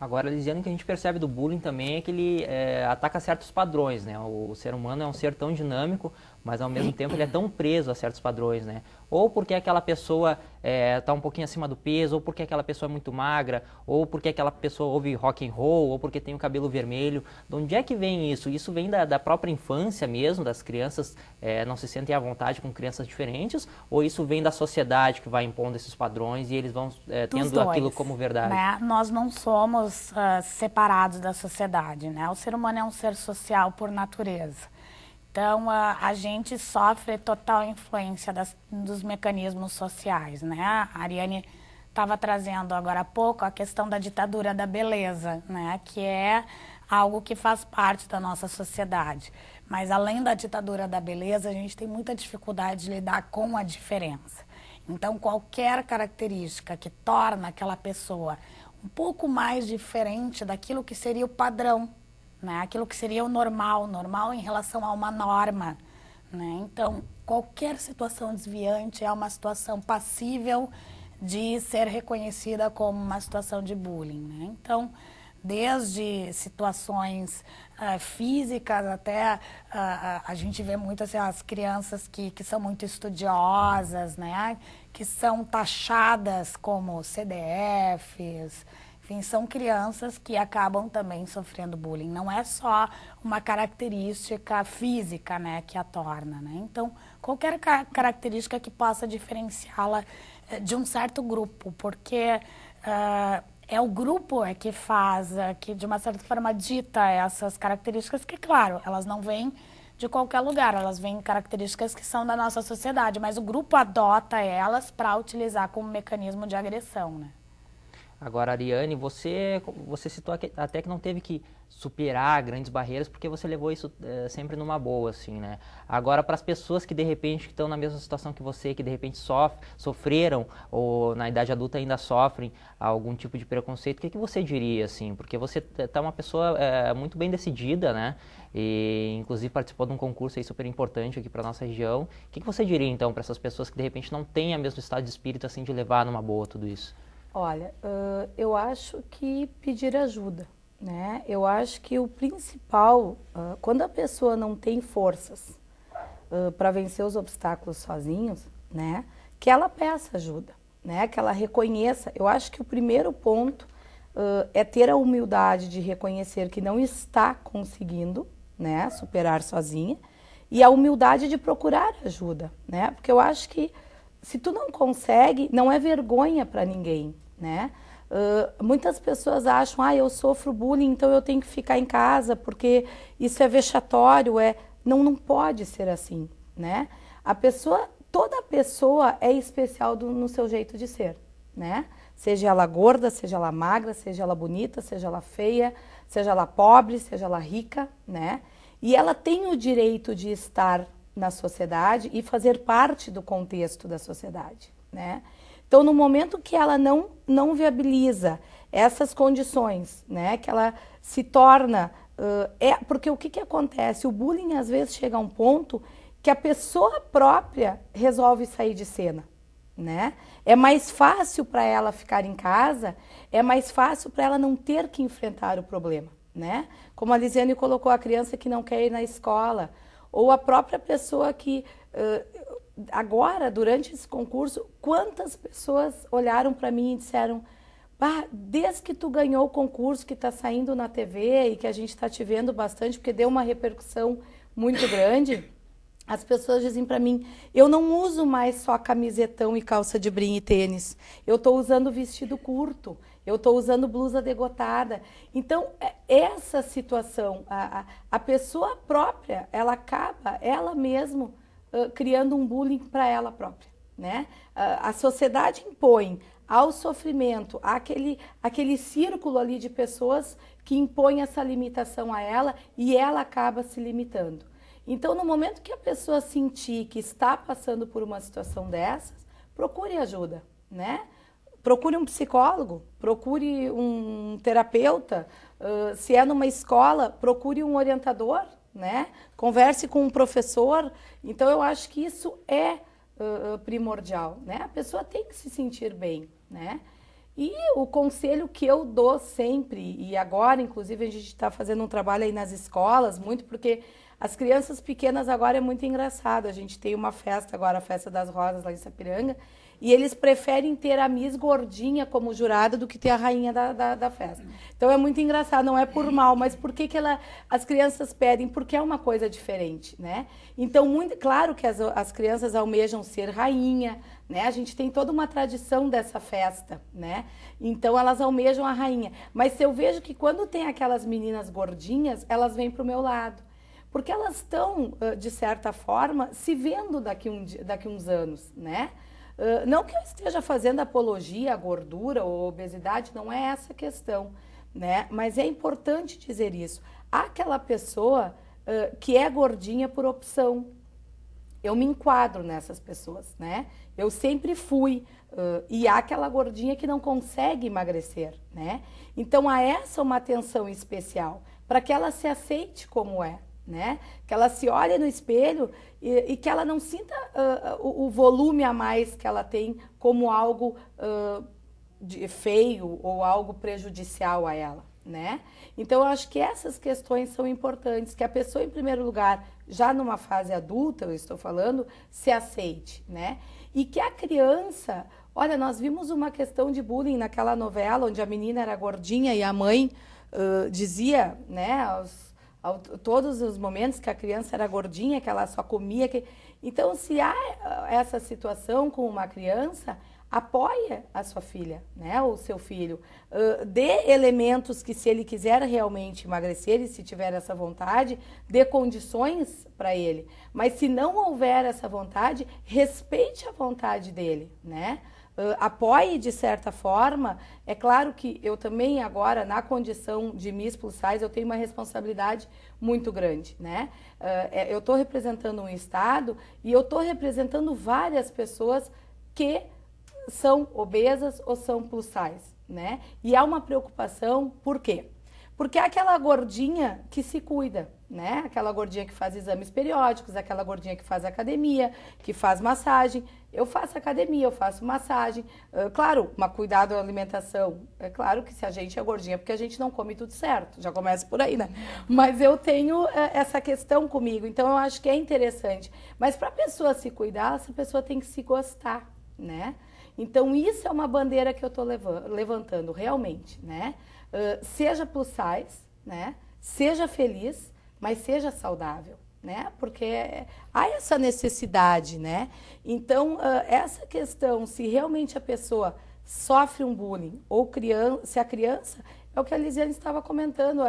Agora, Lisiane, o que a gente percebe do bullying também é que ele ataca certos padrões, né? O ser humano é um ser tão dinâmico, mas ao mesmo tempo ele é tão preso a certos padrões, né? Ou porque aquela pessoa está um pouquinho acima do peso, ou porque aquela pessoa é muito magra, ou porque aquela pessoa ouve rock and roll, ou porque tem o cabelo vermelho. De onde é que vem isso? Isso vem da própria infância mesmo, das crianças não se sentem à vontade com crianças diferentes, ou isso vem da sociedade que vai impondo esses padrões e eles vão tendo aquilo como verdade? Né? Nós não somos separados da sociedade, né? O ser humano é um ser social por natureza. Então, a gente sofre total influência dos mecanismos sociais, né? A Ariane estava trazendo agora há pouco a questão da ditadura da beleza, né? Que é algo que faz parte da nossa sociedade. Mas, além da ditadura da beleza, a gente tem muita dificuldade de lidar com a diferença. Então, qualquer característica que torna aquela pessoa um pouco mais diferente daquilo que seria o padrão, né? Aquilo que seria o normal em relação a uma norma, né? Então, qualquer situação desviante é uma situação passível de ser reconhecida como uma situação de bullying, né? Então, desde situações físicas até a gente vê muito assim, as crianças que são muito estudiosas, né? Que são taxadas como CDFs. Enfim, são crianças que acabam também sofrendo bullying. Não é só uma característica física, né, que a torna, né? Então, qualquer característica que possa diferenciá-la de um certo grupo, porque é o grupo que faz, que de uma certa forma dita essas características, que claro, elas não vêm de qualquer lugar, elas vêm características que são da nossa sociedade, mas o grupo adota elas para utilizar como mecanismo de agressão, né? Agora, Ariane, você citou até que não teve que superar grandes barreiras porque você levou isso sempre numa boa, assim, né? Agora, para as pessoas que de repente estão na mesma situação que você, que de repente sofreram ou na idade adulta ainda sofrem algum tipo de preconceito, o que você diria, assim? Porque você está uma pessoa muito bem decidida, né? E inclusive participou de um concurso aí super importante aqui para nossa região. O que você diria, então, para essas pessoas que de repente não têm o mesmo estado de espírito, assim, de levar numa boa tudo isso? Olha, eu acho que pedir ajuda, né? Eu acho que o principal, quando a pessoa não tem forças para vencer os obstáculos sozinhos, né? Que ela peça ajuda, né? Que ela reconheça. Eu acho que o primeiro ponto é ter a humildade de reconhecer que não está conseguindo, né? Superar sozinha, e a humildade de procurar ajuda, né? Porque eu acho que se tu não consegue, não é vergonha para ninguém, né? Muitas pessoas acham, eu sofro bullying, então eu tenho que ficar em casa porque isso é vexatório, não pode ser assim, né? Toda pessoa é especial no seu jeito de ser, né? Seja ela gorda, seja ela magra, seja ela bonita, seja ela feia, seja ela pobre, seja ela rica, né? E ela tem o direito de estar na sociedade e fazer parte do contexto da sociedade, né? Então, no momento que ela não viabiliza essas condições, né, que ela se torna... porque o que acontece? O bullying, às vezes, chega a um ponto que a pessoa própria resolve sair de cena, né? É mais fácil para ela ficar em casa, é mais fácil para ela não ter que enfrentar o problema, né? Como a Lisiane colocou, a criança que não quer ir na escola, ou a própria pessoa que... Agora, durante esse concurso, quantas pessoas olharam para mim e disseram: desde que tu ganhou o concurso, que está saindo na TV e que a gente está te vendo bastante, porque deu uma repercussão muito grande, as pessoas dizem para mim: eu não uso mais só camisetão e calça de brim e tênis, eu estou usando vestido curto, eu estou usando blusa degotada. Então, essa situação, a pessoa própria, ela acaba, ela mesma, criando um bullying para ela própria, né? A sociedade impõe ao sofrimento, aquele círculo ali de pessoas que impõem essa limitação a ela e ela acaba se limitando. Então, no momento que a pessoa sentir que está passando por uma situação dessas, procure ajuda, né? Procure um psicólogo, procure um terapeuta, se é numa escola, procure um orientador, né? Converse com um professor. Então, eu acho que isso é primordial, né? A pessoa tem que se sentir bem, né? E o conselho que eu dou sempre, e agora, inclusive, a gente está fazendo um trabalho aí nas escolas, muito porque as crianças pequenas agora é muito engraçado. A gente tem uma festa agora, a Festa das Rosas lá em Sapiranga, e eles preferem ter a Miss Gordinha como jurada do que ter a rainha da festa. Então é muito engraçado, não é por mal, mas por que as crianças pedem? Porque é uma coisa diferente, né? Então, muito claro que as crianças almejam ser rainha, né? A gente tem toda uma tradição dessa festa, né? Então elas almejam a rainha. Mas eu vejo que quando tem aquelas meninas gordinhas, elas vêm para o meu lado. Porque elas estão, de certa forma, se vendo daqui uns anos, né? Não que eu esteja fazendo apologia à gordura ou obesidade, não é essa a questão, né? Mas é importante dizer isso. Há aquela pessoa que é gordinha por opção. Eu me enquadro nessas pessoas, né? Eu sempre fui. E há aquela gordinha que não consegue emagrecer, né? Então, há essa uma atenção especial para que ela se aceite como é. Né? Que ela se olhe no espelho e que ela não sinta o volume a mais que ela tem como algo feio ou algo prejudicial a ela, né? Então, eu acho que essas questões são importantes, que a pessoa, em primeiro lugar, já numa fase adulta, eu estou falando, se aceite, né? E que a criança... Olha, nós vimos uma questão de bullying naquela novela, onde a menina era gordinha e a mãe dizia, né, todos os momentos que a criança era gordinha, que ela só comia. Então, se há essa situação com uma criança, apoia a sua filha, né, ou seu filho. Dê elementos que, se ele quiser realmente emagrecer e se tiver essa vontade, dê condições para ele. Mas se não houver essa vontade, respeite a vontade dele, né? Apoie de certa forma. É claro que eu também agora, na condição de Miss Plus Size, eu tenho uma responsabilidade muito grande, né? Eu estou representando um estado e eu estou representando várias pessoas que são obesas ou são plus size, né? E há uma preocupação, por quê? Porque é aquela gordinha que se cuida, né? Aquela gordinha que faz exames periódicos, aquela gordinha que faz academia, que faz massagem. Eu faço academia, eu faço massagem. Claro, cuidado à alimentação. É claro que se a gente é gordinha, porque a gente não come tudo certo. Já começa por aí, né? Mas eu tenho essa questão comigo, então eu acho que é interessante. Mas para a pessoa se cuidar, essa pessoa tem que se gostar, né? Então isso é uma bandeira que eu estou levantando realmente, né? Seja plus size, né? Seja feliz, mas seja saudável, né? Porque há essa necessidade, né? Então, essa questão, se realmente a pessoa sofre um bullying, ou se a criança, é o que a Lisiane estava comentando,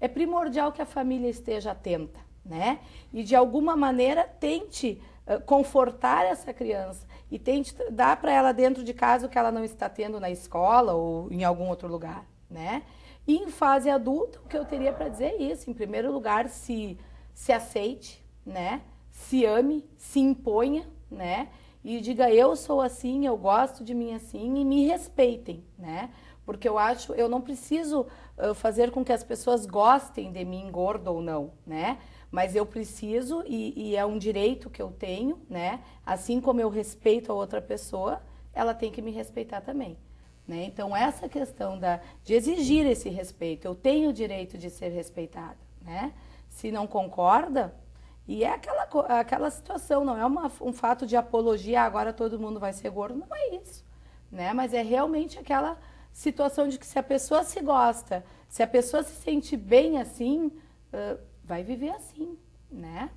é primordial que a família esteja atenta, né? E de alguma maneira tente confortar essa criança e tente dar para ela dentro de casa o que ela não está tendo na escola ou em algum outro lugar, né? E em fase adulta, o que eu teria para dizer é isso. Em primeiro lugar, se aceite, né? Se ame, se imponha, né? E diga, eu sou assim, eu gosto de mim assim, e me respeitem, né? Porque eu não preciso fazer com que as pessoas gostem de mim, gorda ou não, né? Mas eu preciso, e é um direito que eu tenho, né? Assim como eu respeito a outra pessoa, ela tem que me respeitar também. Né? Então, essa questão de exigir esse respeito, eu tenho o direito de ser respeitada, né? Se não concorda, e é aquela situação, não é um fato de apologia, agora todo mundo vai ser gordo, não é isso, né? Mas é realmente aquela situação de que se a pessoa se gosta, se a pessoa se sente bem assim, vai viver assim, né?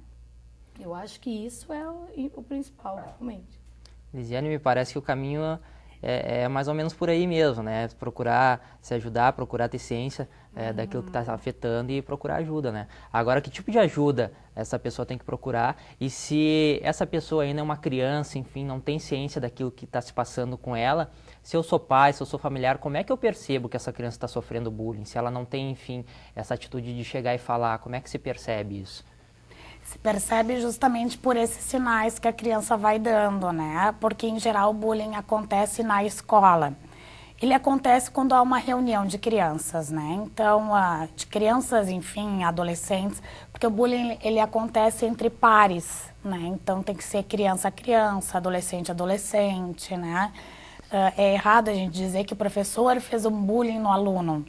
Eu acho que isso é o principal, realmente. Lisiane, me parece que o caminho é mais ou menos por aí mesmo, né? Procurar se ajudar, procurar ter ciência daquilo que está afetando e procurar ajuda, né? Agora, que tipo de ajuda essa pessoa tem que procurar? E se essa pessoa ainda é uma criança, enfim, não tem ciência daquilo que está se passando com ela, se eu sou pai, se eu sou familiar, como é que eu percebo que essa criança está sofrendo bullying? Se ela não tem, enfim, essa atitude de chegar e falar, como é que se percebe isso? Se percebe justamente por esses sinais que a criança vai dando, né? Porque, em geral, o bullying acontece na escola. Ele acontece quando há uma reunião de crianças, né? Então, de crianças, enfim, adolescentes, porque o bullying, ele acontece entre pares, né? Então, tem que ser criança a criança, adolescente a adolescente, né? é errado a gente dizer que o professor fez um bullying no aluno,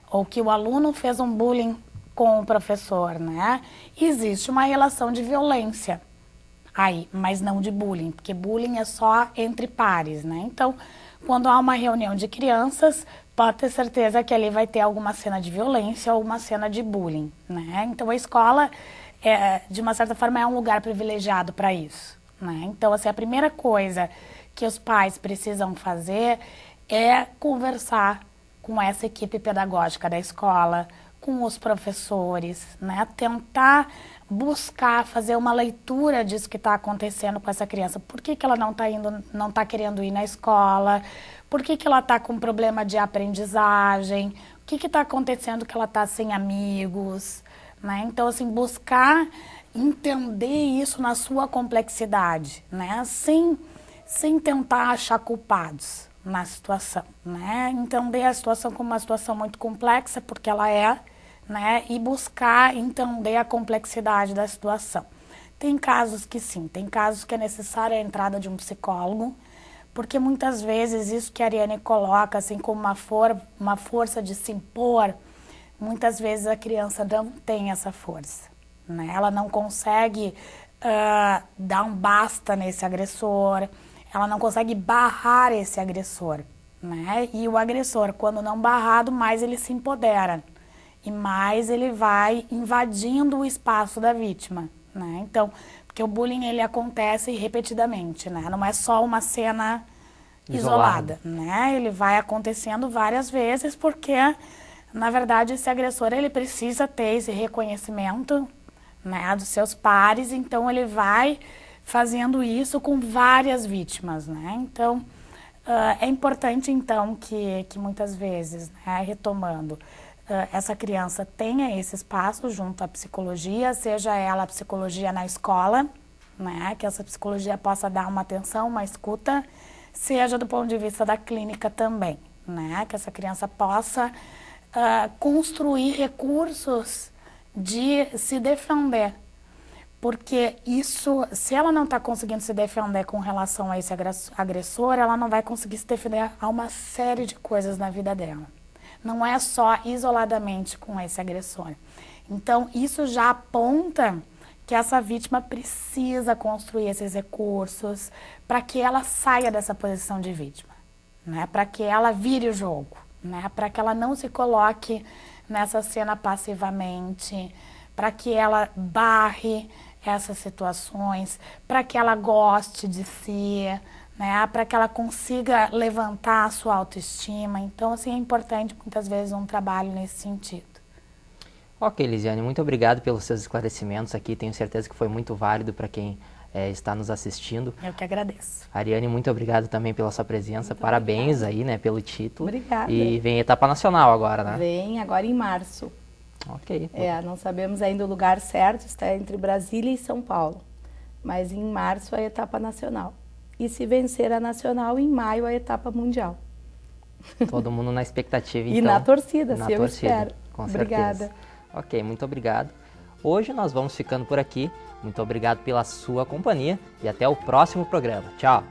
ou que o aluno fez um bullying com o professor, né? Existe uma relação de violência aí, mas não de bullying, porque bullying é só entre pares, né? Então, quando há uma reunião de crianças, pode ter certeza que ali vai ter alguma cena de violência ou uma cena de bullying, né? Então, a escola, de uma certa forma, é um lugar privilegiado para isso, né? Então, assim, a primeira coisa que os pais precisam fazer é conversar com essa equipe pedagógica da escola, com os professores, né? Tentar buscar fazer uma leitura disso que está acontecendo com essa criança. Por que ela não está querendo ir na escola? Por que ela está com problema de aprendizagem? O que está acontecendo que ela está sem amigos? Né? Então, assim, buscar entender isso na sua complexidade, né? Sem tentar achar culpados na situação, né? Entender a situação como uma situação muito complexa, porque ela é, né? E buscar entender a complexidade da situação. Tem casos que sim, tem casos que é necessária a entrada de um psicólogo, porque muitas vezes isso que a Ariane coloca assim como uma força de se impor, muitas vezes a criança não tem essa força, né? Ela não consegue dar um basta nesse agressor, ela não consegue barrar esse agressor, né? E o agressor, quando não barrado, mais ele se empodera e mais ele vai invadindo o espaço da vítima, né? Então, porque o bullying ele acontece repetidamente, né? Não é só uma cena isolada, né? Ele vai acontecendo várias vezes porque, na verdade, esse agressor ele precisa ter esse reconhecimento, né, dos seus pares, então ele vai fazendo isso com várias vítimas, né? Então, é importante, então, que muitas vezes, né, retomando, essa criança tenha esse espaço junto à psicologia, seja ela a psicologia na escola, né, que essa psicologia possa dar uma atenção, uma escuta, seja do ponto de vista da clínica também, né, que essa criança possa construir recursos de se defender. Porque isso, se ela não está conseguindo se defender com relação a esse agressor, ela não vai conseguir se defender a uma série de coisas na vida dela. Não é só isoladamente com esse agressor. Então, isso já aponta que essa vítima precisa construir esses recursos para que ela saia dessa posição de vítima, né? Para que ela vire o jogo, né? Para que ela não se coloque nessa cena passivamente, para que ela barre essas situações, para que ela goste de si, né, para que ela consiga levantar a sua autoestima. Então, assim, é importante muitas vezes um trabalho nesse sentido. Ok, Lisiane, muito obrigado pelos seus esclarecimentos aqui. Tenho certeza que foi muito válido para quem está nos assistindo. Eu que agradeço. Ariane, muito obrigado também pela sua presença. Muito Parabéns obrigada. Aí, né, pelo título. Obrigada. E vem etapa nacional agora, né? Vem agora em março. Ok. Não sabemos ainda o lugar certo, está entre Brasília e São Paulo. Mas em março a etapa nacional. E se vencer a nacional, em maio a etapa mundial. Todo mundo na expectativa, então. E na torcida, na se torcida, eu espero. Com Obrigada. certeza. Ok, muito obrigado. Hoje nós vamos ficando por aqui. Muito obrigado pela sua companhia e até o próximo programa. Tchau!